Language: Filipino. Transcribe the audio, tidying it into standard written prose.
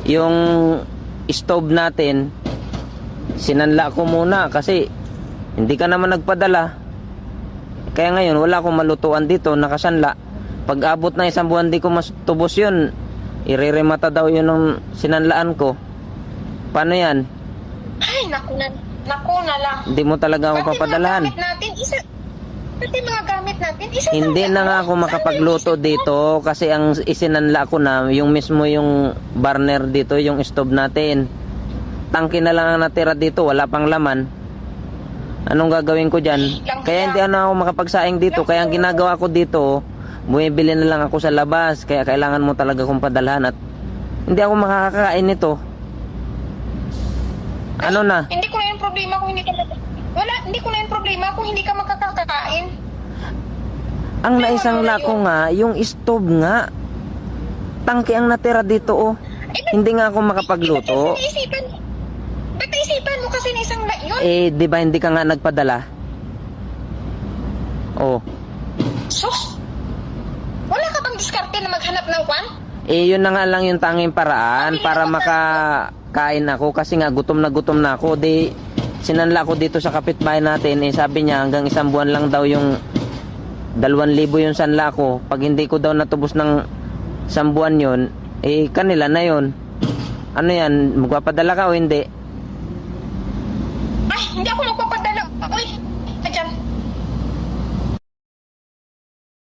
yung stove natin, sinanla ko muna kasi hindi ka naman nagpadala. Kaya ngayon wala akong malutuan dito, nakasanla. Pag abot na 1 buwan di ko matubos yun, ireremata daw yun ng sinanlaan ko. Paano yan? Ay, naku na lang. Hindi mo talaga ako papadalahan. Pati mga gamit natin, Hindi na nga ako makapagluto dito kasi ang isinanla ko na yung mismo yung burner dito, yung stove natin. Tangke na lang ang natira dito, wala pang laman. Anong gagawin ko dyan? Kaya hindi na ako makapagsaing dito. Kaya ang ginagawa ko dito, bumibili na lang ako sa labas. Kaya kailangan mo talaga kong padalhan at hindi ako makakakain nito. Ano na? Hindi ko na yung problema kung hindi ka hindi ko na yung problema kung hindi ka makakakain. Ang naisangla ko nga, yung stove nga. Tangke ang natira dito, oh. Hindi nga ako makapagluto. Ba't naisipan mo kasi na isang yun? Di ba hindi ka nga nagpadala? Oh. Sus! Wala ka bang diskarte na maghanap ng kwan? Yun na nga lang yung tanging paraan para makakain ako kasi nga gutom na ako. Di sinanla ko dito sa kapitbahay natin, sabi niya hanggang 1 buwan lang daw yung 2,000 yung sanla ko. Pag hindi ko daw natubos ng 1 buwan yun, kanila na yun. Ano yan, magpapadala ka o hindi? Ay, hindi ako magpapadala. Uy,